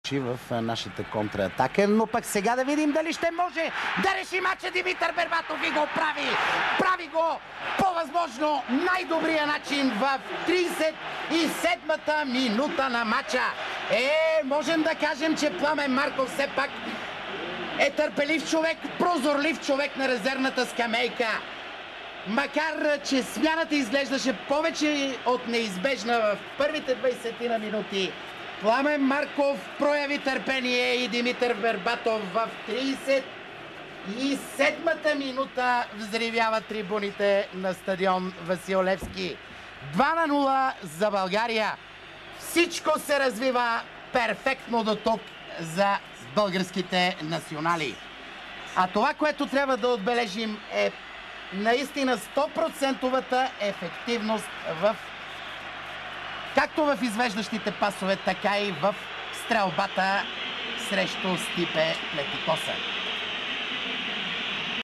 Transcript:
включи в нашата контратака. Но пък сега да видим дали ще може да реши матча Димитър Бербатов и го прави. Прави го по възможно най-добрия начин в 37-та минута на матча. Можем да кажем, че Пламен Марков все пак е търпелив човек, прозорлив човек на резервната скамейка. Макар, че смяната изглеждаше повече от неизбежна в първите 20 минути, Пламен Марков прояви търпение и Димитър Бербатов в 37-та минута взривява трибуните на стадион Васил Левски. 2-0 за България. Всичко се развива перфектно до тук за българските национали. А това, което трябва да отбележим, е наистина 100% ефективност както в извеждащите пасове, така и в стрелбата срещу Стипе Плетикоса.